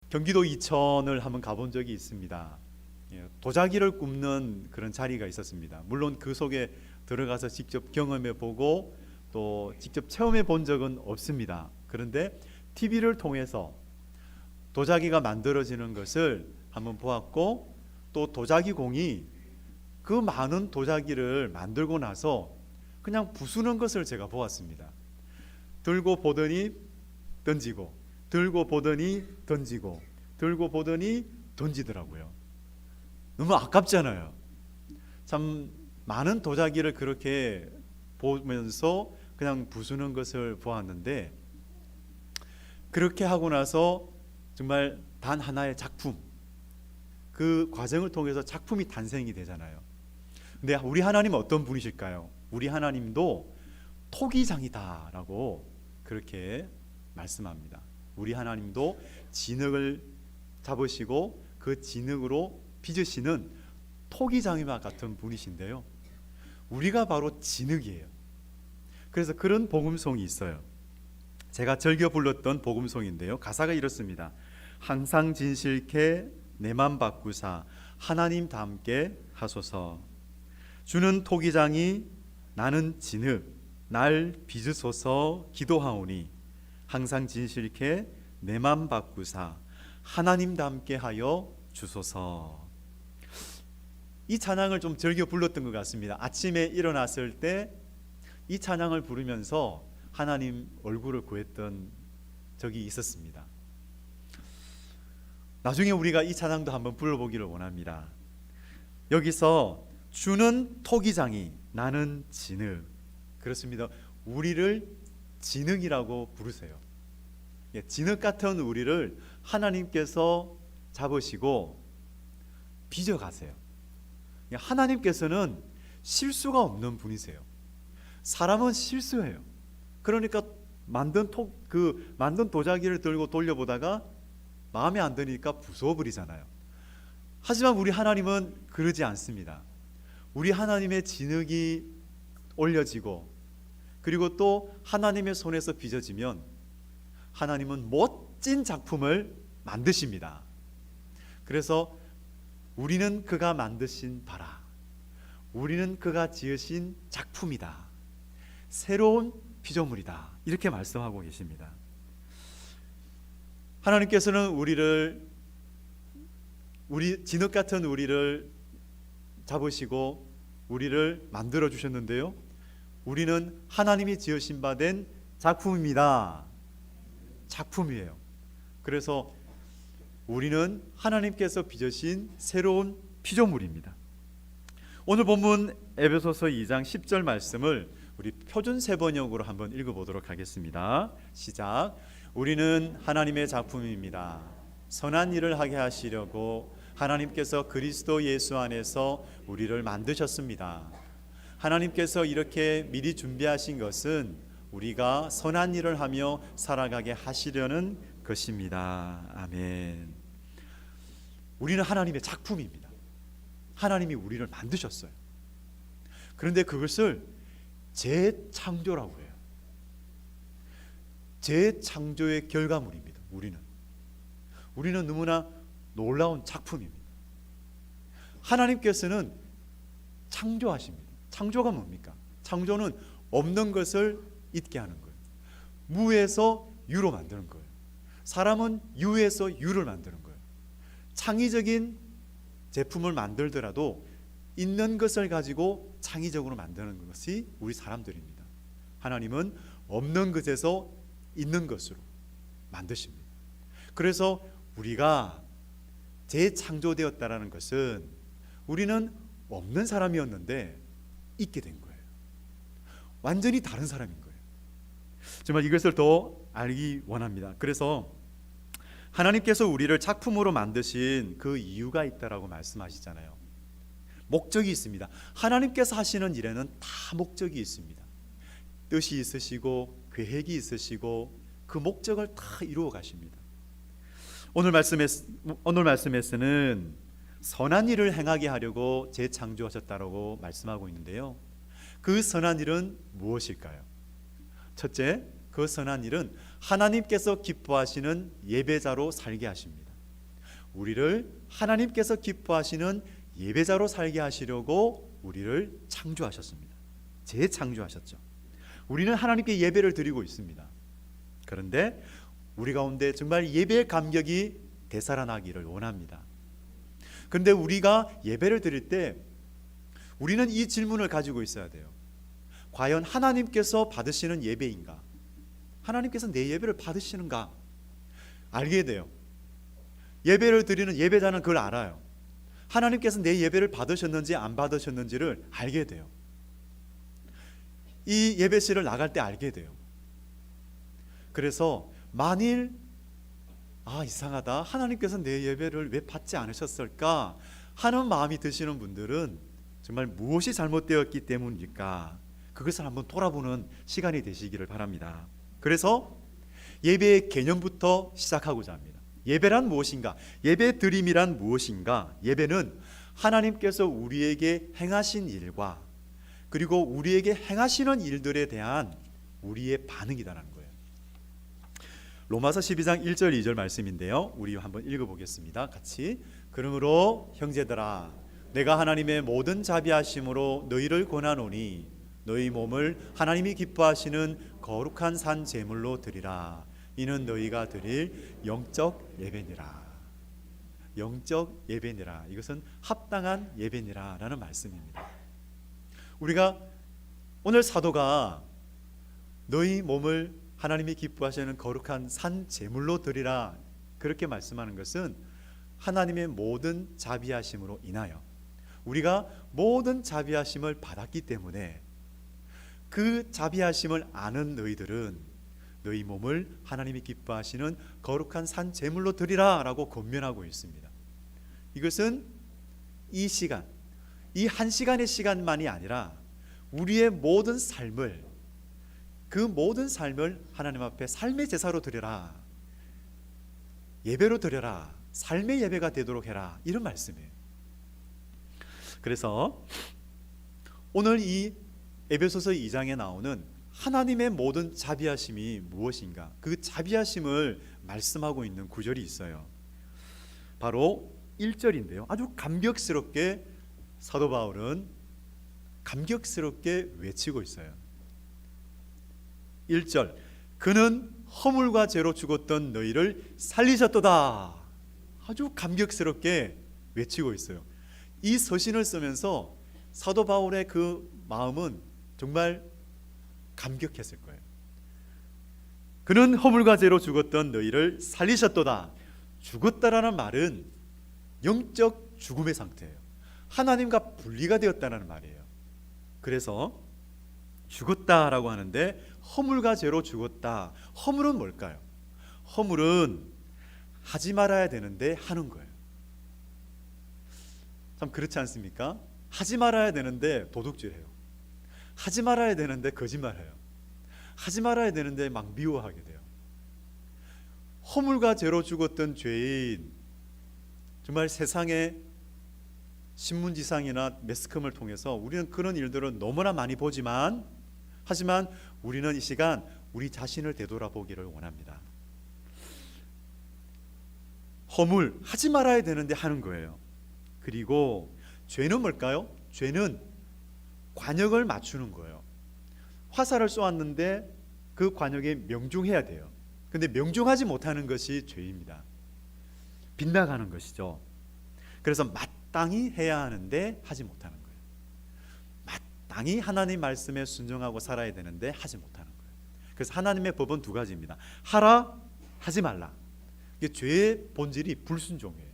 경기도 이천을 한번 가본 적이 있습니다. 도자기를 굽는 그런 자리가 있었습니다. 물론 그 속에 들어가서 직접 경험해 보고 또 직접 체험해 본 적은 없습니다. 그런데 TV를 통해서 도자기가 만들어지는 것을 한번 보았고, 또 도자기 공이 그 많은 도자기를 만들고 나서 그냥 부수는 것을 제가 보았습니다. 들고 보더니 던지고, 들고 보더니 던지고, 들고 보더니 던지더라고요. 너무 아깝잖아요. 참 많은 도자기를 그렇게 보면서 그냥 부수는 것을 보았는데, 그렇게 하고 나서 정말 단 하나의 작품, 그 과정을 통해서 작품이 탄생이 되잖아요. 근데 우리 하나님은 어떤 분이실까요? 우리 하나님도 토기장이다라고 그렇게 말씀합니다. 우리 하나님도 진흙을 잡으시고 그 진흙으로 빚으시는 토기장이와 같은 분이신데요, 우리가 바로 진흙이에요. 그래서 그런 복음송이 있어요. 제가 즐겨 불렀던 복음송인데요, 가사가 이렇습니다. 항상 진실케 내 맘 바꾸사 하나님 닮게 하소서. 주는 토기장이 나는 진흙 날 빚으소서 기도하오니 항상 진실케 내 맘 바꾸사 하나님 닮게 하여 주소서. 이 찬양을 좀 즐겨 불렀던 것 같습니다. 아침에 일어났을 때 이 찬양을 부르면서 하나님 얼굴을 구했던 적이 있었습니다. 나중에 우리가 이 찬양도 한번 불러보기를 원합니다. 여기서 주는 토기장이 나는 진흙, 그렇습니다. 우리를 진흙이라고 부르세요. 진흙 같은 우리를 하나님께서 잡으시고 빚어가세요. 하나님께서는 실수가 없는 분이세요. 사람은 실수해요. 그러니까 만든 도자기를 들고 돌려보다가 마음에 안 드니까 부숴버리잖아요. 하지만 우리 하나님은 그러지 않습니다. 우리 하나님의 진흙이 올려지고, 그리고 또 하나님의 손에서 빚어지면 하나님은 멋진 작품을 만드십니다. 그래서 우리는 그가 만드신 바라, 우리는 그가 지으신 작품이다, 새로운 피조물이다, 이렇게 말씀하고 계십니다. 하나님께서는 우리 진흙 같은 우리를 잡으시고 우리를 만들어 주셨는데요, 우리는 하나님이 지으신 바 된 작품입니다. 작품이에요. 그래서 우리는 하나님께서 빚으신 새로운 피조물입니다. 오늘 본문 에베소서 2장 10절 말씀을 우리 표준 세번역으로 한번 읽어보도록 하겠습니다. 시작. 우리는 하나님의 작품입니다. 선한 일을 하게 하시려고 하나님께서 그리스도 예수 안에서 우리를 만드셨습니다. 하나님께서 이렇게 미리 준비하신 것은 우리가 선한 일을 하며 살아가게 하시려는 것입니다. 아멘. 우리는 하나님의 작품입니다. 하나님이 우리를 만드셨어요. 그런데 그것을 재창조라고 해요. 재창조의 결과물입니다. 우리는 너무나 놀라운 작품입니다. 하나님께서는 창조하십니다. 창조가 뭡니까? 창조는 없는 것을 있게 하는 거예요. 무에서 유로 만드는 거예요. 사람은 유에서 유를 만드는 거예요. 창의적인 제품을 만들더라도 있는 것을 가지고 창의적으로 만드는 것이 우리 사람들입니다. 하나님은 없는 것에서 있는 것으로 만드십니다. 그래서 우리가 재창조되었다라는 것은 우리는 없는 사람이었는데 있게 된 거예요. 완전히 다른 사람인 거예요. 정말 이것을 더 알기 원합니다. 그래서 하나님께서 우리를 작품으로 만드신 그 이유가 있다라고 말씀하시잖아요. 목적이 있습니다. 하나님께서 하시는 일에는 다 목적이 있습니다. 뜻이 있으시고 계획이 있으시고 그 목적을 다 이루어 가십니다. 오늘 말씀에서는 선한 일을 행하게 하려고 재창조하셨다라고 말씀하고 있는데요, 그 선한 일은 무엇일까요? 첫째, 그 선한 일은 하나님께서 기뻐하시는 예배자로 살게 하십니다. 우리를 하나님께서 기뻐하시는 예배자로 살게 하시려고 우리를 창조하셨습니다. 재창조하셨죠. 우리는 하나님께 예배를 드리고 있습니다. 그런데 우리 가운데 정말 예배의 감격이 되살아나기를 원합니다. 그런데 우리가 예배를 드릴 때 우리는 이 질문을 가지고 있어야 돼요. 과연 하나님께서 받으시는 예배인가? 하나님께서 내 예배를 받으시는가? 알게 돼요. 예배를 드리는 예배자는 그걸 알아요. 하나님께서 내 예배를 받으셨는지 안 받으셨는지를 알게 돼요. 이 예배실을 나갈 때 알게 돼요. 그래서 만일 이상하다, 하나님께서 내 예배를 왜 받지 않으셨을까 하는 마음이 드시는 분들은 정말 무엇이 잘못되었기 때문일까, 그것을 한번 돌아보는 시간이 되시기를 바랍니다. 그래서 예배의 개념부터 시작하고자 합니다. 예배란 무엇인가? 예배 드림이란 무엇인가? 예배는 하나님께서 우리에게 행하신 일과 그리고 우리에게 행하시는 일들에 대한 우리의 반응이다라는 거예요. 로마서 12장 1절 2절 말씀인데요, 우리 한번 읽어보겠습니다. 같이. 그러므로 형제들아, 내가 하나님의 모든 자비하심으로 너희를 권하노니 너희 몸을 하나님이 기뻐하시는 거룩한 산 제물로 드리라. 이는 너희가 드릴 영적 예배니라. 영적 예배니라. 이것은 합당한 예배니라 라는 말씀입니다. 우리가 오늘 사도가 너희 몸을 하나님이 기뻐하시는 거룩한 산 제물로 드리라 그렇게 말씀하는 것은 하나님의 모든 자비하심으로 인하여 우리가 모든 자비하심을 받았기 때문에 그 자비하심을 아는 너희들은 너희 몸을 하나님이 기뻐하시는 거룩한 산 제물로 드리라 라고 권면하고 있습니다. 이것은 이 시간, 이 한 시간의 시간만이 아니라 우리의 모든 삶을, 그 모든 삶을 하나님 앞에 삶의 제사로 드려라, 예배로 드려라, 삶의 예배가 되도록 해라, 이런 말씀이에요. 그래서 오늘 이 에베소서 2장에 나오는 하나님의 모든 자비하심이 무엇인가, 그 자비하심을 말씀하고 있는 구절이 있어요. 바로 1절인데요. 아주 감격스럽게 사도 바울은 감격스럽게 외치고 있어요. 1절, 그는 허물과 죄로 죽었던 너희를 살리셨도다. 아주 감격스럽게 외치고 있어요. 이 서신을 쓰면서 사도 바울의 그 마음은 정말 감격했을 거예요. 그는 허물과 죄로 죽었던 너희를 살리셨도다. 죽었다라는 말은 영적 죽음의 상태예요. 하나님과 분리가 되었다는 말이에요. 그래서 죽었다라고 하는데 허물과 죄로 죽었다. 허물은 뭘까요? 허물은 하지 말아야 되는데 하는 거예요. 참 그렇지 않습니까? 하지 말아야 되는데 도둑질해요. 하지 말아야 되는데 거짓말해요. 하지 말아야 되는데 막 미워하게 돼요. 허물과 죄로 죽었던 죄인, 정말 세상의 신문지상이나 매스컴을 통해서 우리는 그런 일들을 너무나 많이 보지만, 하지만 우리는 이 시간 우리 자신을 되돌아보기를 원합니다. 허물, 하지 말아야 되는데 하는 거예요. 그리고 죄는 뭘까요? 죄는 관역을 맞추는 거예요. 화살을 쏘았는데 그 관역에 명중해야 돼요. 근데 명중하지 못하는 것이 죄입니다. 빗나가는 것이죠. 그래서 마땅히 해야 하는데 하지 못하는 거예요. 마땅히 하나님 말씀에 순종하고 살아야 되는데 하지 못하는 거예요. 그래서 하나님의 법은 두 가지입니다. 하라, 하지 말라. 이게 죄의 본질이 불순종이에요.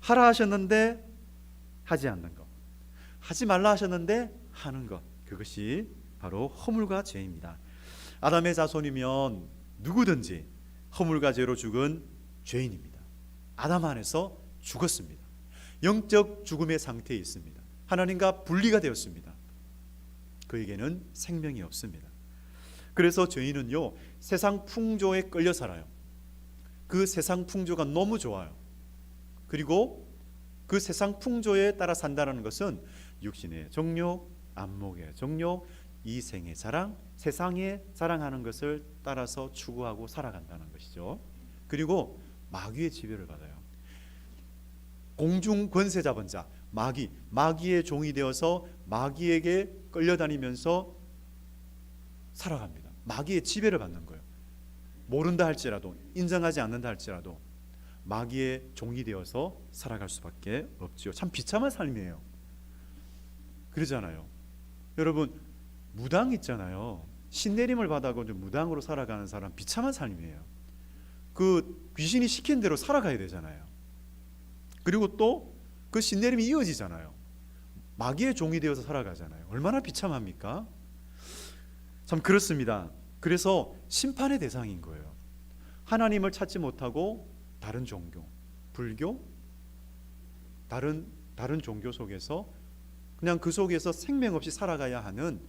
하라 하셨는데 하지 않는 것, 하지 말라 하셨는데 하는 것, 그것이 바로 허물과 죄입니다. 아담의 자손이면 누구든지 허물과 죄로 죽은 죄인입니다. 아담 안에서 죽었습니다. 영적 죽음의 상태에 있습니다. 하나님과 분리가 되었습니다. 그에게는 생명이 없습니다. 그래서 죄인은요, 세상 풍조에 끌려 살아요. 그 세상 풍조가 너무 좋아요. 그리고 그 세상 풍조에 따라 산다는 것은 육신의 정욕, 안목의 정욕, 이생의 자랑, 세상에 자랑하는 것을 따라서 추구하고 살아간다는 것이죠. 그리고 마귀의 지배를 받아요. 공중 권세 잡은 자, 마귀의 종이 되어서 마귀에게 끌려다니면서 살아갑니다. 마귀의 지배를 받는 거예요. 모른다 할지라도, 인정하지 않는다 할지라도 마귀의 종이 되어서 살아갈 수밖에 없지요. 참 비참한 삶이에요. 그러잖아요. 여러분, 무당 있잖아요. 신내림을 받아고 무당으로 살아가는 사람, 비참한 삶이에요. 그 귀신이 시킨 대로 살아가야 되잖아요. 그리고 또 그 신내림이 이어지잖아요. 마귀의 종이 되어서 살아가잖아요. 얼마나 비참합니까? 참 그렇습니다. 그래서 심판의 대상인 거예요. 하나님을 찾지 못하고 다른 종교, 불교, 다른 종교 속에서 그냥 그 속에서 생명 없이 살아가야 하는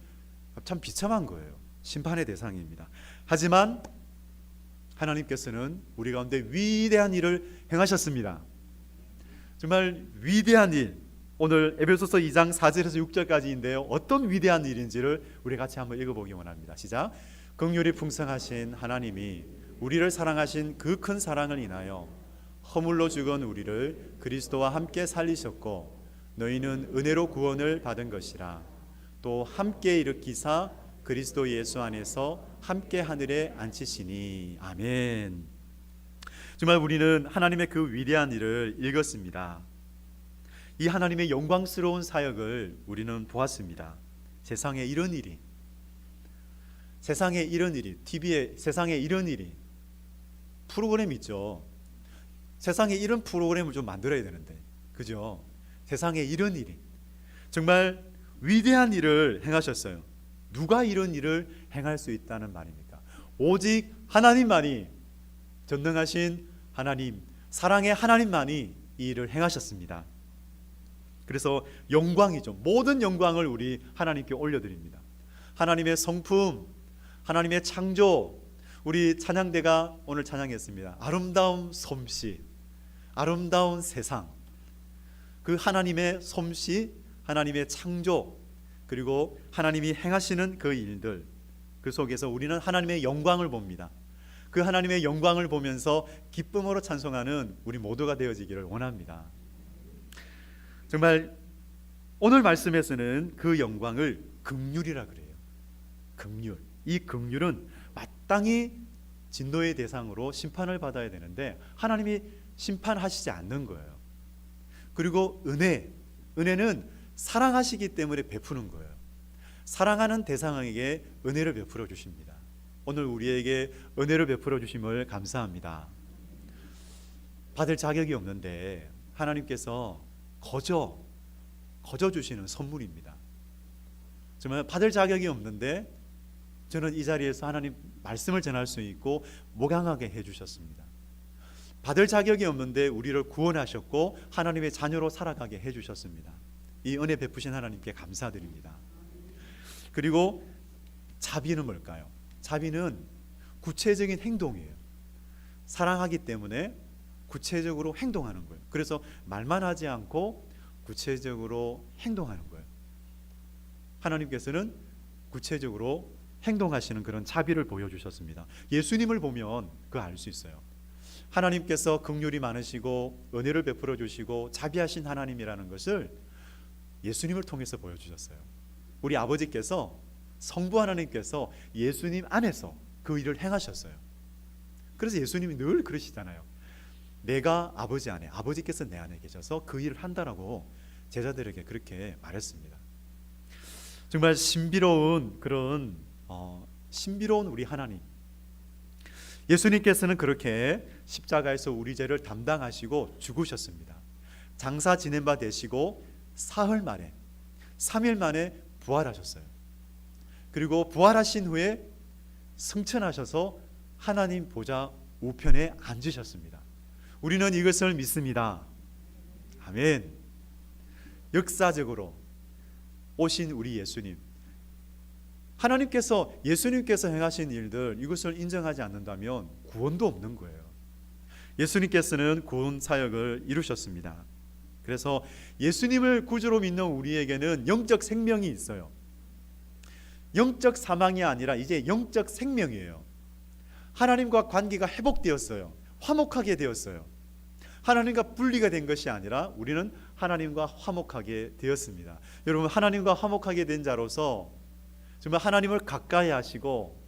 참 비참한 거예요. 심판의 대상입니다. 하지만 하나님께서는 우리 가운데 위대한 일을 행하셨습니다. 정말 위대한 일, 오늘 에베소서 2장 4절에서 6절까지인데요. 어떤 위대한 일인지를 우리 같이 한번 읽어보기 원합니다. 시작. 긍휼이 풍성하신 하나님이 우리를 사랑하신 그 큰 사랑을 인하여 허물로 죽은 우리를 그리스도와 함께 살리셨고 너희는 은혜로 구원을 받은 것이라. 또 함께 일으키사 그리스도 예수 안에서 함께 하늘에 앉히시니. 아멘. 정말 우리는 하나님의 그 위대한 일을 읽었습니다. 이 하나님의 영광스러운 사역을 우리는 보았습니다. 세상에 이런 일이, TV에 세상에 이런 일이, 프로그램 있죠. 세상에 이런 프로그램을 좀 만들어야 되는데, 그죠? 세상에 이런 일이, 정말 위대한 일을 행하셨어요. 누가 이런 일을 행할 수 있다는 말입니까? 오직 하나님만이, 전능하신 하나님, 사랑의 하나님만이 이 일을 행하셨습니다. 그래서 영광이죠. 모든 영광을 우리 하나님께 올려드립니다. 하나님의 성품, 하나님의 창조, 우리 찬양대가 오늘 찬양했습니다. 아름다운 솜씨, 아름다운 세상, 그 하나님의 솜씨, 하나님의 창조, 그리고 하나님이 행하시는 그 일들, 그 속에서 우리는 하나님의 영광을 봅니다. 그 하나님의 영광을 보면서 기쁨으로 찬송하는 우리 모두가 되어지기를 원합니다. 정말 오늘 말씀에서는 그 영광을 긍휼이라 그래요. 긍휼. 이 긍휼은 마땅히 진노의 대상으로 심판을 받아야 되는데 하나님이 심판하시지 않는 거예요. 그리고 은혜는 사랑하시기 때문에 베푸는 거예요. 사랑하는 대상에게 은혜를 베풀어 주십니다. 오늘 우리에게 은혜를 베풀어 주심을 감사합니다. 받을 자격이 없는데 하나님께서 거저 주시는 선물입니다. 정말 받을 자격이 없는데 저는 이 자리에서 하나님 말씀을 전할 수 있고 목양하게 해주셨습니다. 받을 자격이 없는데 우리를 구원하셨고 하나님의 자녀로 살아가게 해주셨습니다. 이 은혜 베푸신 하나님께 감사드립니다. 그리고 자비는 뭘까요? 자비는 구체적인 행동이에요. 사랑하기 때문에 구체적으로 행동하는 거예요. 그래서 말만 하지 않고 구체적으로 행동하는 거예요. 하나님께서는 구체적으로 행동하시는 그런 자비를 보여주셨습니다. 예수님을 보면 그거 알 수 있어요. 하나님께서 긍휼이 많으시고 은혜를 베풀어 주시고 자비하신 하나님이라는 것을 예수님을 통해서 보여주셨어요. 우리 아버지께서, 성부 하나님께서 예수님 안에서 그 일을 행하셨어요. 그래서 예수님이 늘 그러시잖아요. 내가 아버지 안에, 아버지께서 내 안에 계셔서 그 일을 한다라고 제자들에게 그렇게 말했습니다. 정말 신비로운 그런 신비로운 우리 하나님, 예수님께서는 그렇게 십자가에서 우리 죄를 담당하시고 죽으셨습니다. 장사 지낸 바 되시고 사흘 만에, 3일 만에 부활하셨어요. 그리고 부활하신 후에 승천하셔서 하나님 보좌 우편에 앉으셨습니다. 우리는 이것을 믿습니다. 아멘. 역사적으로 오신 우리 예수님, 하나님께서, 예수님께서 행하신 일들, 이것을 인정하지 않는다면 구원도 없는 거예요. 예수님께서는 구원 사역을 이루셨습니다. 그래서 예수님을 구주로 믿는 우리에게는 영적 생명이 있어요. 영적 사망이 아니라 이제 영적 생명이에요. 하나님과 관계가 회복되었어요. 화목하게 되었어요. 하나님과 분리가 된 것이 아니라 우리는 하나님과 화목하게 되었습니다. 여러분, 하나님과 화목하게 된 자로서 정말 하나님을 가까이 하시고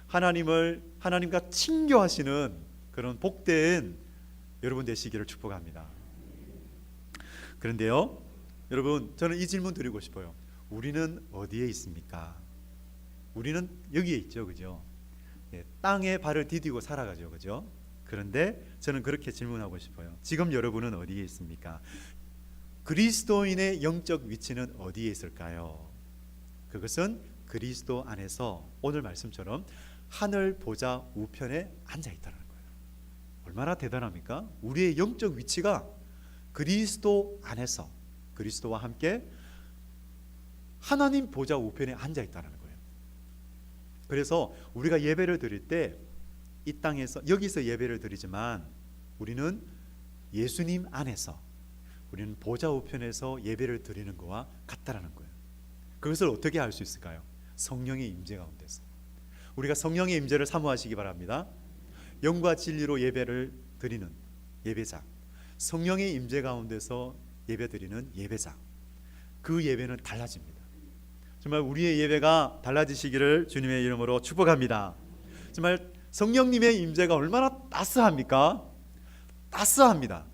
하나님과 친교하시는 그런 복된 여러분 되시기를 축복합니다. 그런데요, 여러분, 저는 이 질문 드리고 싶어요. 우리는 어디에 있습니까? 우리는 여기에 있죠, 그죠? 땅에 발을 디디고 살아가죠, 그죠? 그런데 저는 그렇게 질문하고 싶어요. 지금 여러분은 어디에 있습니까? 그리스도인의 영적 위치는 어디에 있을까요? 그것은 그리스도 안에서 오늘 말씀처럼 하늘 보좌 우편에 앉아 있다는 거예요. 얼마나 대단합니까? 우리의 영적 위치가 그리스도 안에서 그리스도와 함께 하나님 보좌 우편에 앉아 있다는 거예요. 그래서 우리가 예배를 드릴 때 이 땅에서 여기서 예배를 드리지만 우리는 예수님 안에서 우리는 보좌 우편에서 예배를 드리는 것과 같다라는 거예요. 그것을 어떻게 알 수 있을까요? 성령의 임재 가운데서. 우리가 성령의 임재를 사모하시기 바랍니다. 영과 진리로 예배를 드리는 예배자, 성령의 임재 가운데서 예배드리는 예배자, 그 예배는 달라집니다. 정말 우리의 예배가 달라지시기를 주님의 이름으로 축복합니다. 정말 성령님의 임재가 얼마나 따스합니까? 따스합니다.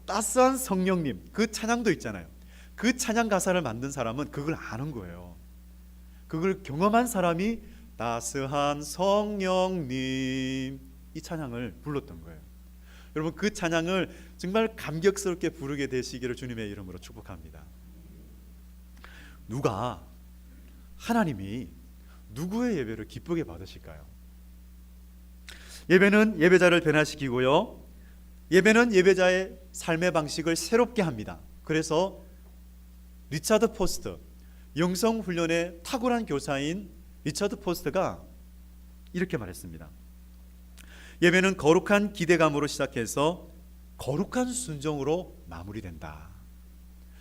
따스한 성령님, 그 찬양도 있잖아요. 그 찬양 가사를 만든 사람은 그걸 아는 거예요. 그걸 경험한 사람이 따스한 성령님, 이 찬양을 불렀던 거예요. 여러분, 그 찬양을 정말 감격스럽게 부르게 되시기를 주님의 이름으로 축복합니다. 하나님이 누구의 예배를 기쁘게 받으실까요? 예배는 예배자를 변화시키고요, 예배는 예배자의 삶의 방식을 새롭게 합니다. 그래서 리차드 포스트, 영성훈련의 탁월한 교사인 리차드 포스트가 이렇게 말했습니다. 예배는 거룩한 기대감으로 시작해서 거룩한 순종으로 마무리된다.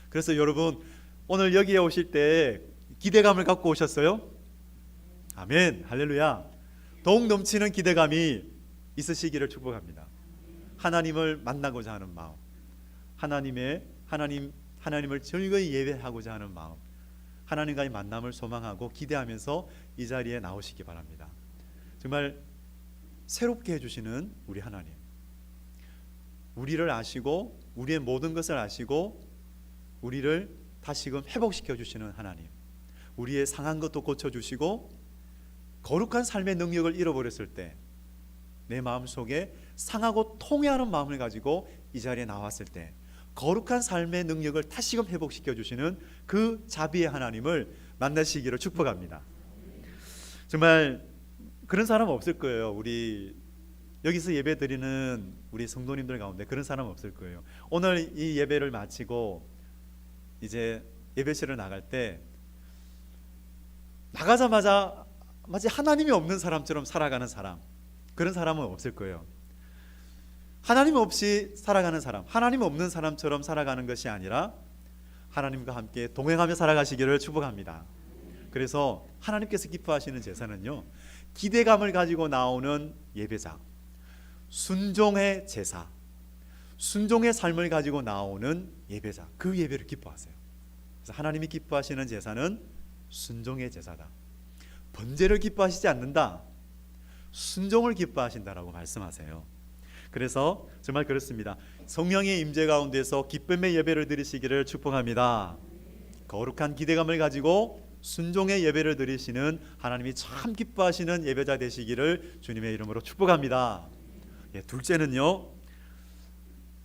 그래서 여러분, 오늘 여기에 오실 때 기대감을 갖고 오셨어요? 아멘, 할렐루야. 더욱 넘치는 기대감이 있으시기를 축복합니다. 하나님을 만나고자 하는 마음, 하나님을 즐거이 예배하고자 하는 마음, 하나님과의 만남을 소망하고 기대하면서 이 자리에 나오시기 바랍니다. 정말 새롭게 해주시는 우리 하나님, 우리를 아시고 우리의 모든 것을 아시고 우리를 다시금 회복시켜 주시는 하나님, 우리의 상한 것도 고쳐주시고 거룩한 삶의 능력을 잃어버렸을 때 내 마음속에 상하고 통회하는 마음을 가지고 이 자리에 나왔을 때 거룩한 삶의 능력을 다시금 회복시켜 주시는 그 자비의 하나님을 만나시기를 축복합니다. 정말 그런 사람 없을 거예요. 우리 여기서 예배 드리는 우리 성도님들 가운데 그런 사람 없을 거예요. 오늘 이 예배를 마치고 이제 예배실을 나갈 때 나가자마자 마치 하나님이 없는 사람처럼 살아가는 사람, 그런 사람은 없을 거예요. 하나님 없이 살아가는 사람, 하나님 없는 사람처럼 살아가는 것이 아니라 하나님과 함께 동행하며 살아가시기를 축복합니다. 그래서 하나님께서 기뻐하시는 제사는요, 기대감을 가지고 나오는 예배자, 순종의 제사, 순종의 삶을 가지고 나오는 예배자, 그 예배를 기뻐하세요. 그래서 하나님이 기뻐하시는 제사는 순종의 제사다. 번제를 기뻐하시지 않는다, 순종을 기뻐하신다라고 말씀하세요. 그래서 정말 그렇습니다. 성령의 임재 가운데서 기쁨의 예배를 드리시기를 축복합니다. 거룩한 기대감을 가지고 순종의 예배를 드리시는 하나님이 참 기뻐하시는 예배자 되시기를 주님의 이름으로 축복합니다. 둘째는요,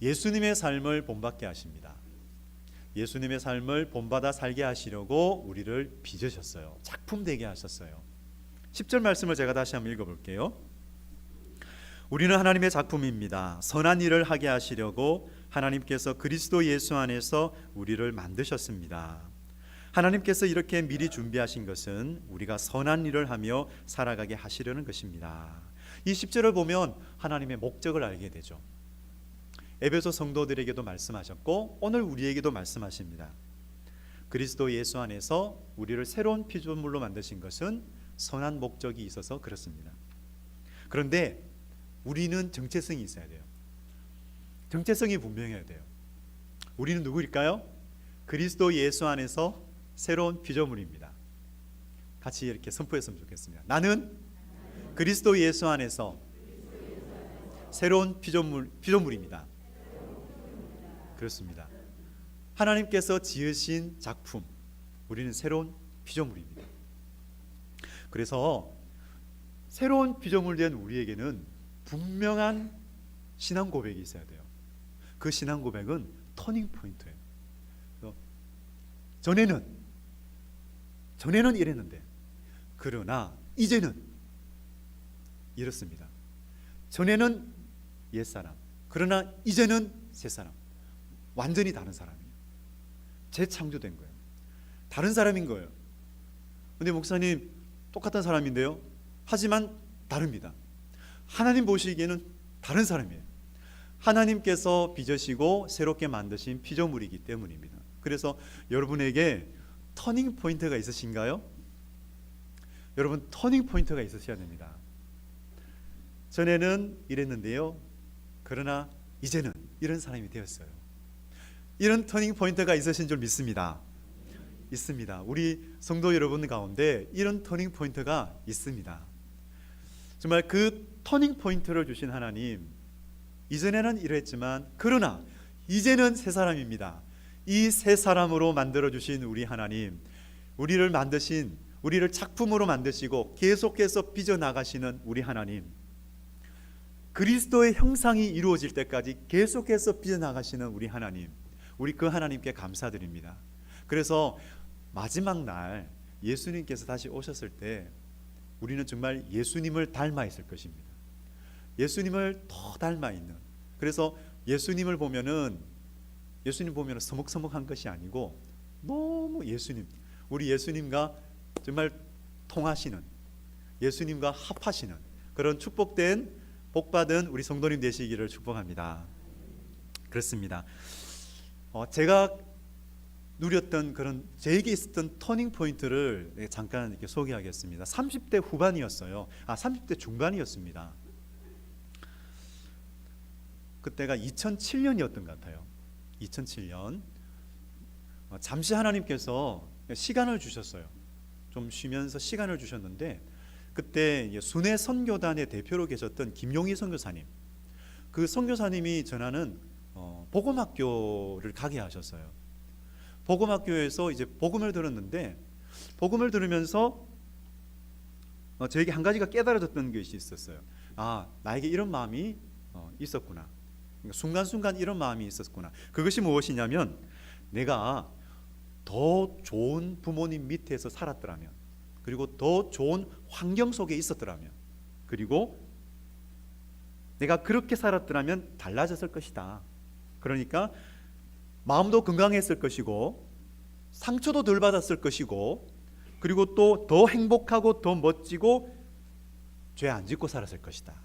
예수님의 삶을 본받게 하십니다. 예수님의 삶을 본받아 살게 하시려고 우리를 빚으셨어요. 작품되게 하셨어요. 10절 말씀을 제가 다시 한번 읽어볼게요. 우리는 하나님의 작품입니다. 선한 일을 하게 하시려고 하나님께서 그리스도 예수 안에서 우리를 만드셨습니다. 하나님께서 이렇게 미리 준비하신 것은 우리가 선한 일을 하며 살아가게 하시려는 것입니다. 이 10절을 보면 하나님의 목적을 알게 되죠. 에베소 성도들에게도 말씀하셨고 오늘 우리에게도 말씀하십니다. 그리스도 예수 안에서 우리를 새로운 피조물로 만드신 것은 선한 목적이 있어서 그렇습니다. 그런데 우리는 정체성이 있어야 돼요. 정체성이 분명해야 돼요. 우리는 누구일까요? 그리스도 예수 안에서 새로운 피조물입니다. 같이 이렇게 선포했으면 좋겠습니다. 나는 그리스도 예수 안에서 새로운 피조물입니다. 그렇습니다. 하나님께서 지으신 작품, 우리는 새로운 피조물입니다. 그래서 새로운 피조물 된 우리에게는 분명한 신앙 고백이 있어야 돼요. 그 신앙 고백은 터닝 포인트예요. 전에는 이랬는데, 그러나 이제는 이렇습니다. 전에는 옛사람, 그러나 이제는 새사람. 완전히 다른 사람이에요. 재창조된 거예요. 다른 사람인 거예요. 근데 목사님, 똑같은 사람인데요, 하지만 다릅니다. 하나님 보시기에는 다른 사람이에요. 하나님께서 빚으시고 새롭게 만드신 피조물이기 때문입니다. 그래서 여러분에게 터닝 포인트가 있으신가요? 여러분, 터닝 포인트가 있으셔야 됩니다. 전에는 이랬는데요, 그러나 이제는 이런 사람이 되었어요. 이런 터닝 포인트가 있으신 줄 믿습니다. 있습니다. 우리 성도 여러분 가운데 이런 터닝 포인트가 있습니다. 정말 그 터닝 포인트를 주신 하나님, 이전에는 이랬지만 그러나 이제는 새 사람입니다. 이 새 사람으로 만들어주신 우리 하나님, 우리를 만드신, 우리를 작품으로 만드시고 계속해서 빚어나가시는 우리 하나님, 그리스도의 형상이 이루어질 때까지 계속해서 빚어나가시는 우리 하나님, 우리 그 하나님께 감사드립니다. 그래서 마지막 날 예수님께서 다시 오셨을 때 우리는 정말 예수님을 닮아 있을 것입니다. 예수님을 더 닮아 있는, 그래서 예수님 보면은 서먹서먹한 것이 아니고 너무 예수님, 우리 예수님과 정말 통하시는, 예수님과 합하시는 그런 축복된, 복받은 우리 성도님 되시기를 축복합니다. 그렇습니다. 제가 누렸던 그런, 제게 있었던 터닝 포인트를 잠깐 이렇게 소개하겠습니다. 30대 후반이었어요. 30대 중반이었습니다. 그때가 2007년이었던 것 같아요. 2007년. 잠시 하나님께서 시간을 주셨어요. 좀 쉬면서 시간을 주셨는데, 그때 순회 선교단의 대표로 계셨던 김용희 선교사님, 그 선교사님이 전하는 복음학교를 가게 하셨어요. 복음학교에서 이제 복음을 들었는데, 복음을 들으면서 저에게 한 가지가 깨달아졌던 것이 있었어요. 나에게 이런 마음이 있었구나. 그러니까 순간순간 이런 마음이 있었구나. 그것이 무엇이냐면, 내가 더 좋은 부모님 밑에서 살았더라면, 그리고 더 좋은 환경 속에 있었더라면, 그리고 내가 그렇게 살았더라면 달라졌을 것이다. 그러니까 마음도 건강했을 것이고, 상처도 덜 받았을 것이고, 그리고 또 더 행복하고 더 멋지고 죄 안 짓고 살았을 것이다.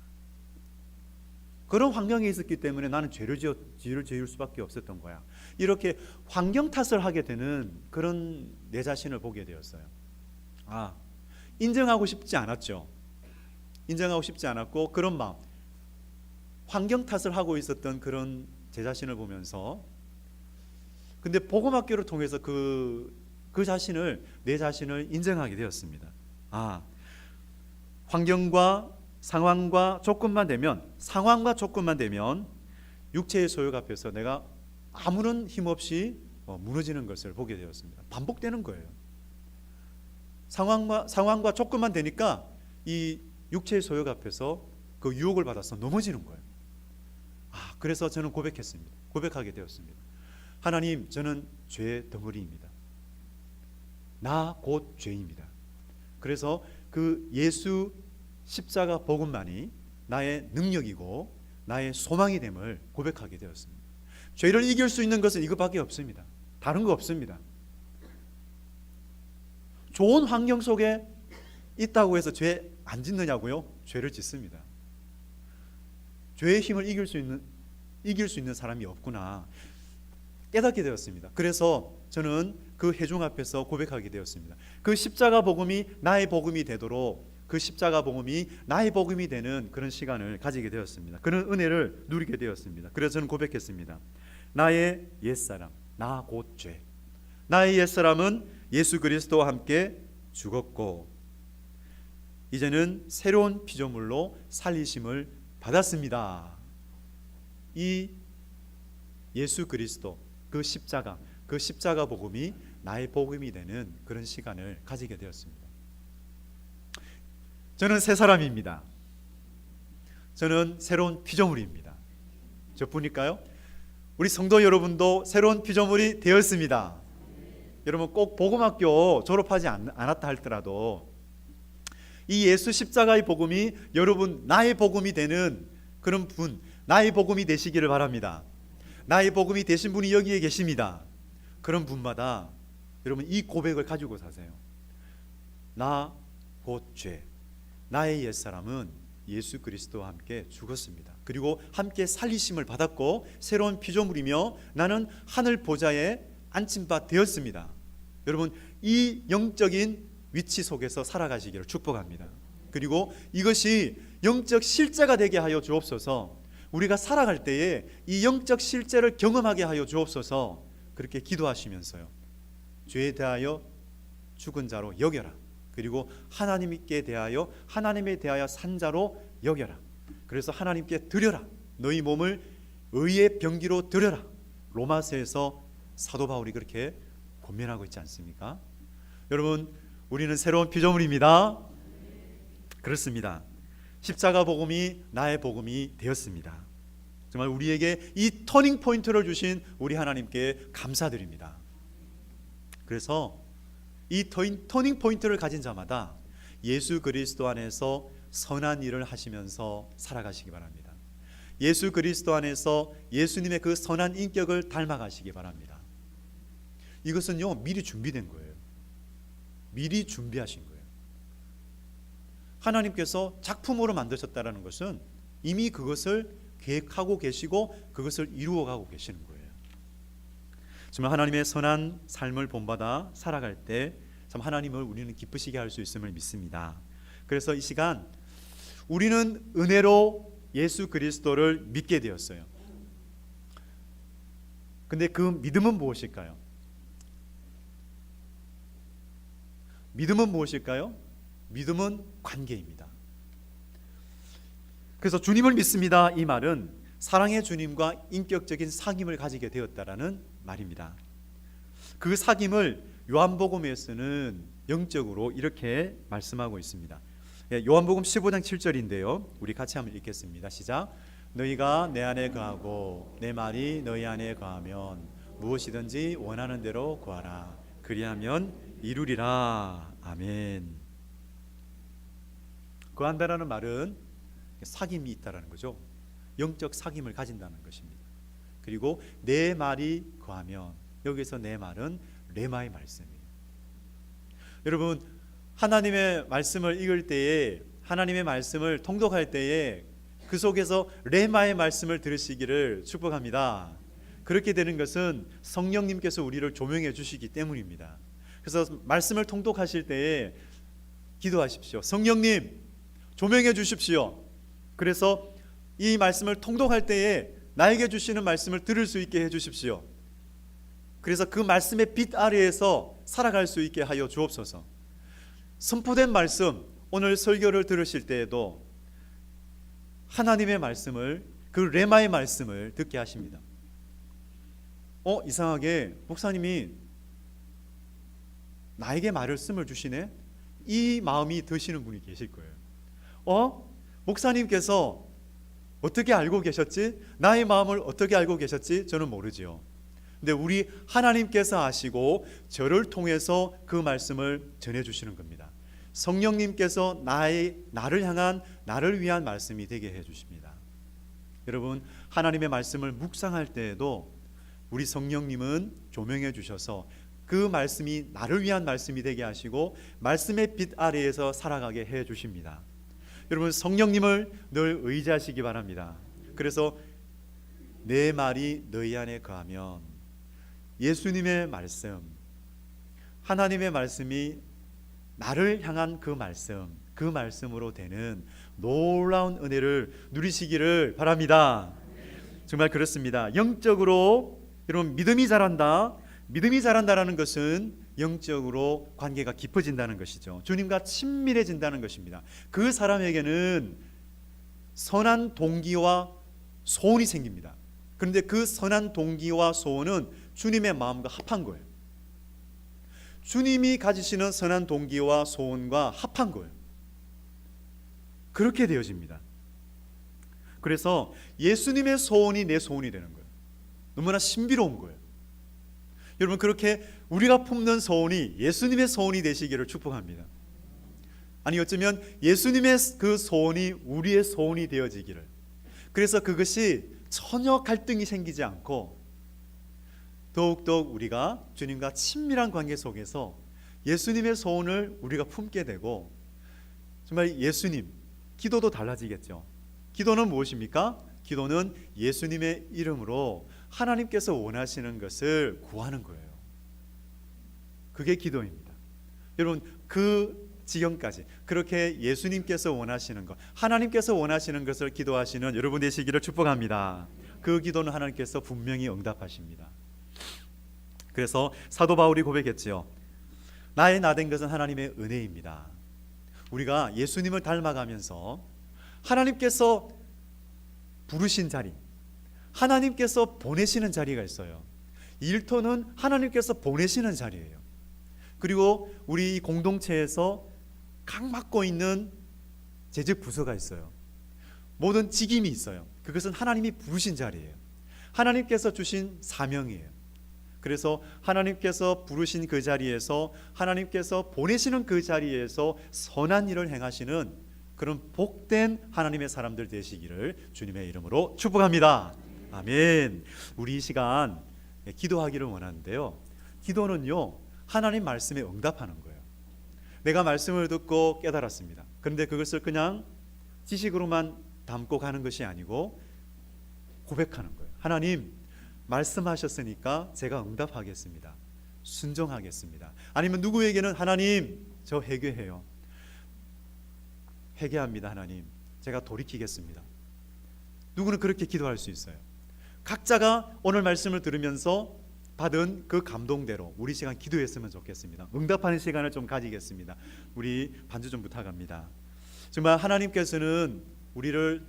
그런 환경에 있었기 때문에 나는 죄를 지을 수밖에 없었던 거야. 이렇게 환경 탓을 하게 되는 그런 내 자신을 보게 되었어요. 인정하고 싶지 않았죠. 인정하고 싶지 않았고, 그런 마음, 환경 탓을 하고 있었던 그런 제 자신을 보면서, 근데 복음학교를 통해서 내 자신을 인정하게 되었습니다. 환경과 상황과 조건만 되면 육체의 소욕 앞에서 내가 아무런 힘 없이 무너지는 것을 보게 되었습니다. 반복되는 거예요. 상황과 조건만 되니까 이 육체의 소욕 앞에서 그 유혹을 받아서 넘어지는 거예요. 그래서 저는 고백하게 되었습니다. 하나님, 저는 죄의 덩어리입니다. 나 곧 죄입니다. 그래서 그 예수 십자가 복음만이 나의 능력이고 나의 소망이 됨을 고백하게 되었습니다. 죄를 이길 수 있는 것은 이것밖에 없습니다. 다른 거 없습니다. 좋은 환경 속에 있다고 해서 죄 안 짓느냐고요? 죄를 짓습니다. 죄의 힘을 이길 수 있는 사람이 없구나 깨닫게 되었습니다. 그래서 저는 그 회중 앞에서 고백하게 되었습니다. 그 십자가 복음이 나의 복음이 되도록 그 십자가 복음이 나의 복음이 되는 그런 시간을 가지게 되었습니다. 그런 은혜를 누리게 되었습니다. 그래서 저는 고백했습니다. 나의 옛사람, 나 곧 죄. 나의 옛사람은 예수 그리스도와 함께 죽었고 이제는 새로운 피조물로 살리심을 받았습니다. 이 예수 그리스도, 그 십자가 복음이 나의 복음이 되는 그런 시간을 가지게 되었습니다. 저는 새 사람입니다. 저는 새로운 피조물입니다. 저뿐일까요? 우리 성도 여러분도 새로운 피조물이 되었습니다. 여러분 꼭 복음학교 졸업하지 않았다 할지라도 이 예수 십자가의 복음이 여러분 나의 복음이 되는 그런 분, 나의 복음이 되시기를 바랍니다. 나의 복음이 되신 분이 여기에 계십니다. 그런 분마다 여러분 이 고백을 가지고 사세요. 나 곧 죄. 나의 옛사람은 예수 그리스도와 함께 죽었습니다. 그리고 함께 살리심을 받았고 새로운 피조물이며 나는 하늘 보좌에 앉힌 바 되었습니다. 여러분 이 영적인 위치 속에서 살아가시기를 축복합니다. 그리고 이것이 영적 실제가 되게 하여 주옵소서. 우리가 살아갈 때에 이 영적 실제를 경험하게 하여 주옵소서. 그렇게 기도하시면서요, 죄에 대하여 죽은 자로 여겨라. 그리고 하나님께 대하여 하나님에 대하여 산 자로 여겨라. 그래서 하나님께 드려라. 너희 몸을 의의 병기로 드려라. 로마서에서 사도 바울이 그렇게 권면하고 있지 않습니까? 여러분 우리는 새로운 피조물입니다. 그렇습니다. 십자가 복음이 나의 복음이 되었습니다. 정말 우리에게 이 터닝 포인트를 주신 우리 하나님께 감사드립니다. 그래서 이 터닝 포인트를 가진 자마다 예수 그리스도 안에서 선한 일을 하시면서 살아가시기 바랍니다. 예수 그리스도 안에서 예수님의 그 선한 인격을 닮아가시기 바랍니다. 이것은요 미리 준비된 거예요. 미리 준비하신 거예요. 하나님께서 작품으로 만드셨다는 것은 이미 그것을 계획하고 계시고 그것을 이루어가고 계시는 거예요. 정말 하나님의 선한 삶을 본받아 살아갈 때 참 하나님을 우리는 기쁘시게 할 수 있음을 믿습니다. 그래서 이 시간 우리는 은혜로 예수 그리스도를 믿게 되었어요. 근데 그 믿음은 무엇일까요? 믿음은 무엇일까요? 믿음은 관계입니다. 그래서 주님을 믿습니다. 이 말은 사랑의 주님과 인격적인 사귐을 가지게 되었다라는 말입니다. 그 사귐을 요한복음에서는 영적으로 이렇게 말씀하고 있습니다. 요한복음 15장 7절인데요. 우리 같이 한번 읽겠습니다. 시작. 너희가 내 안에 거하고 내 말이 너희 안에 거하면 무엇이든지 원하는 대로 구하라. 그리하면 이루리라. 아멘. 거한다라는 말은 사귐이 있다라는 거죠. 영적 사귐을 가진다는 것입니다. 그리고 내 말이 거하면, 여기서 내 말은 레마의 말씀이에요. 여러분 하나님의 말씀을 읽을 때에, 하나님의 말씀을 통독할 때에 그 속에서 레마의 말씀을 들으시기를 축복합니다. 그렇게 되는 것은 성령님께서 우리를 조명해 주시기 때문입니다. 그래서 말씀을 통독하실 때에 기도하십시오. 성령님 조명해 주십시오. 그래서 이 말씀을 통독할 때에 나에게 주시는 말씀을 들을 수 있게 해 주십시오. 그래서 그 말씀의 빛 아래에서 살아갈 수 있게 하여 주옵소서. 선포된 말씀, 오늘 설교를 들으실 때에도 하나님의 말씀을, 그 레마의 말씀을 듣게 하십니다. 이상하게 목사님이 나에게 말씀을 주시네? 이 마음이 드시는 분이 계실 거예요. 목사님께서 어떻게 알고 계셨지? 나의 마음을 어떻게 알고 계셨지? 저는 모르지요. 근데 우리 하나님께서 아시고 저를 통해서 그 말씀을 전해주시는 겁니다. 성령님께서 나를 향한, 나를 위한 말씀이 되게 해주십니다. 여러분 하나님의 말씀을 묵상할 때에도 우리 성령님은 조명해 주셔서 그 말씀이 나를 위한 말씀이 되게 하시고 말씀의 빛 아래에서 살아가게 해 주십니다. 여러분 성령님을 늘 의지하시기 바랍니다. 그래서 내 말이 너희 안에 거하면, 예수님의 말씀, 하나님의 말씀이 나를 향한 그 말씀, 그 말씀으로 되는 놀라운 은혜를 누리시기를 바랍니다. 정말 그렇습니다. 영적으로 여러분 믿음이 자란다. 믿음이 자란다라는 것은 영적으로 관계가 깊어진다는 것이죠. 주님과 친밀해진다는 것입니다. 그 사람에게는 선한 동기와 소원이 생깁니다. 그런데 그 선한 동기와 소원은 주님의 마음과 합한 거예요. 주님이 가지시는 선한 동기와 소원과 합한 거예요. 그렇게 되어집니다. 그래서 예수님의 소원이 내 소원이 되는 거예요. 너무나 신비로운 거예요. 여러분, 그렇게 우리가 품는 소원이 예수님의 소원이 되시기를 축복합니다. 아니, 어쩌면 예수님의 그 소원이 우리의 소원이 되어지기를. 그래서 그것이 전혀 갈등이 생기지 않고 더욱더욱 우리가 주님과 친밀한 관계 속에서 예수님의 소원을 우리가 품게 되고, 정말 예수님, 기도도 달라지겠죠. 기도는 무엇입니까? 기도는 예수님의 이름으로 하나님께서 원하시는 것을 구하는 거예요. 그게 기도입니다. 여러분, 그 지경까지 그렇게 예수님께서 원하시는 것, 하나님께서 원하시는 것을 기도하시는 여러분 되시기를 축복합니다. 그 기도는 하나님께서 분명히 응답하십니다. 그래서 사도 바울이 고백했지요. 나의 나된 것은 하나님의 은혜입니다. 우리가 예수님을 닮아가면서 하나님께서 부르신 자리, 하나님께서 보내시는 자리가 있어요. 일터는 하나님께서 보내시는 자리예요. 그리고 우리 공동체에서 각 맡고 있는 재직 부서가 있어요. 모든 직임이 있어요. 그것은 하나님이 부르신 자리예요. 하나님께서 주신 사명이에요. 그래서 하나님께서 부르신 그 자리에서, 하나님께서 보내시는 그 자리에서 선한 일을 행하시는 그런 복된 하나님의 사람들 되시기를 주님의 이름으로 축복합니다. 아멘. 우리 이 시간 기도하기를 원하는데요, 기도는요 하나님 말씀에 응답하는 거예요. 내가 말씀을 듣고 깨달았습니다. 그런데 그것을 그냥 지식으로만 담고 가는 것이 아니고 고백하는 거예요. 하나님, 말씀하셨으니까 제가 응답하겠습니다. 순종하겠습니다. 아니면 누구에게는 하나님, 저 회개해요. 회개합니다. 하나님, 제가 돌이키겠습니다. 누구는 그렇게 기도할 수 있어요. 각자가 오늘 말씀을 들으면서 받은 그 감동대로 우리 시간 기도했으면 좋겠습니다. 응답하는 시간을 좀 가지겠습니다. 우리 반주 좀 부탁합니다. 정말 하나님께서는 우리를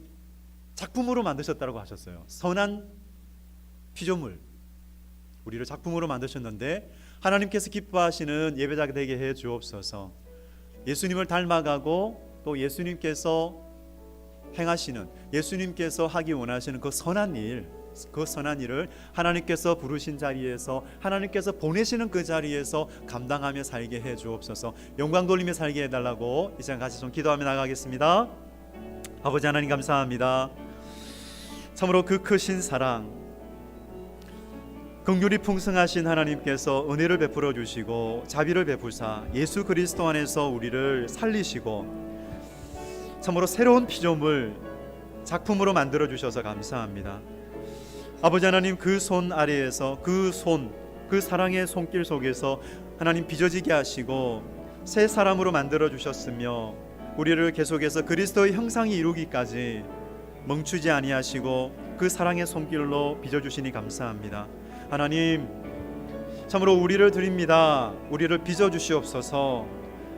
작품으로 만드셨다고 하셨어요. 선한 피조물, 우리를 작품으로 만드셨는데 하나님께서 기뻐하시는 예배자가 되게 해 주옵소서. 예수님을 닮아가고 또 예수님께서 행하시는, 예수님께서 하기 원하시는 그 선한 일, 그 선한 일을 하나님께서 부르신 자리에서, 하나님께서 보내시는 그 자리에서 감당하며 살게 해 주옵소서. 영광 돌리며 살게 해달라고 이 시간 같이 좀 기도하며 나가겠습니다. 아버지 하나님, 감사합니다. 참으로 그 크신 사랑, 긍휼이 풍성하신 하나님께서 은혜를 베풀어 주시고 자비를 베푸사 예수 그리스도 안에서 우리를 살리시고 참으로 새로운 피조물, 작품으로 만들어 주셔서 감사합니다. 아버지 하나님, 그 손 아래에서, 그 사랑의 손길 속에서 하나님 빚어지게 하시고 새 사람으로 만들어 주셨으며 우리를 계속해서 그리스도의 형상이 이루기까지 멈추지 아니하시고 그 사랑의 손길로 빚어주시니 감사합니다. 하나님, 참으로 우리를 드립니다. 우리를 빚어주시옵소서.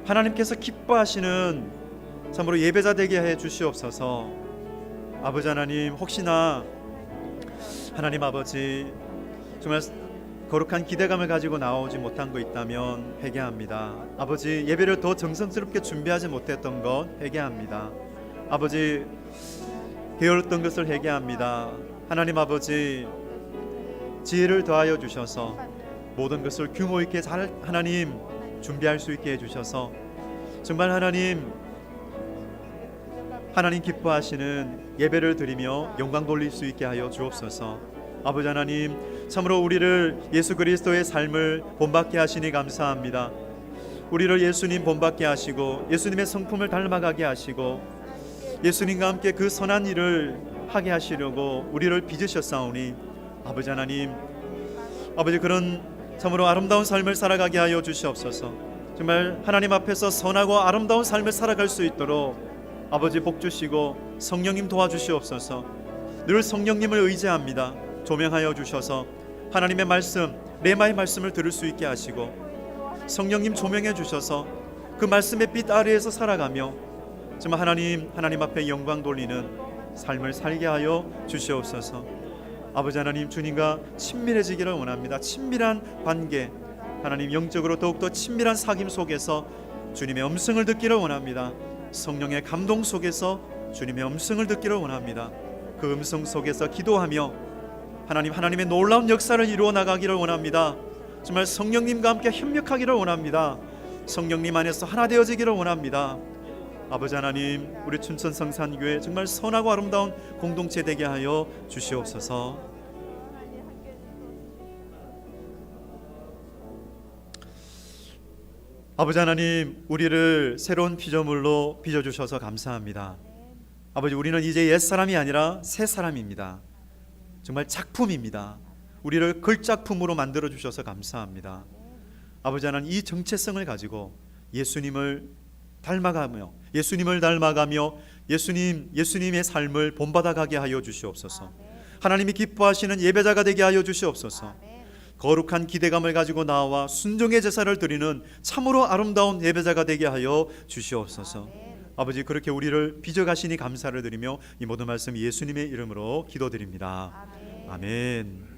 하나님께서 기뻐하시는 참으로 예배자 되게 해 주시옵소서. 아버지 하나님, 혹시나 하나님 아버지 정말 거룩한 기대감을 가지고 나오지 못한 거 있다면 회개합니다. 아버지, 예배를 더 정성스럽게 준비하지 못했던 것 회개합니다. 아버지, 게을렀던 것을 회개합니다. 하나님 아버지, 지혜를 더하여 주셔서 모든 것을 규모 있게 잘 하나님 준비할 수 있게 해주셔서 정말 하나님 기뻐하시는 예배를 드리며 영광 돌릴 수 있게 하여 주옵소서. 아버지 하나님, 참으로 우리를 예수 그리스도의 삶을 본받게 하시니 감사합니다. 우리를 예수님 본받게 하시고 예수님의 성품을 닮아가게 하시고 예수님과 함께 그 선한 일을 하게 하시려고 우리를 빚으셨사오니 아버지 하나님, 아버지 그런 참으로 아름다운 삶을 살아가게 하여 주시옵소서. 정말 하나님 앞에서 선하고 아름다운 삶을 살아갈 수 있도록 아버지 복 주시고 성령님 도와주시옵소서. 늘 성령님을 의지합니다. 조명하여 주셔서 하나님의 말씀, 레마의 말씀을 들을 수 있게 하시고 성령님 조명해 주셔서 그 말씀의 빛 아래에서 살아가며 정말 하나님 앞에 영광 돌리는 삶을 살게 하여 주시옵소서. 아버지 하나님, 주님과 친밀해지기를 원합니다. 친밀한 관계, 하나님 영적으로 더욱더 친밀한 사귐 속에서 주님의 음성을 듣기를 원합니다. 성령의 감동 속에서 주님의 음성을 듣기를 원합니다. 그 음성 속에서 기도하며 하나님의 놀라운 역사를 이루어 나가기를 원합니다. 정말 성령님과 함께 협력하기를 원합니다. 성령님 안에서 하나 되어지기를 원합니다. 아버지 하나님, 우리 춘천성산교회 정말 선하고 아름다운 공동체 되게 하여 주시옵소서. 아버지 하나님, 우리를 새로운 피조물로 빚어주셔서 감사합니다. 아버지, 우리는 이제 옛사람이 아니라 새사람입니다. 정말 작품입니다. 우리를 걸작품으로 만들어주셔서 감사합니다. 아버지 하나님, 이 정체성을 가지고 예수님을 닮아가며 예수님의 삶을 본받아가게 하여 주시옵소서. 하나님이 기뻐하시는 예배자가 되게 하여 주시옵소서. 거룩한 기대감을 가지고 나와 순종의 제사를 드리는 참으로 아름다운 예배자가 되게 하여 주시옵소서. 아버지, 그렇게 우리를 빚어가시니 감사를 드리며 이 모든 말씀 예수님의 이름으로 기도드립니다. 아멘.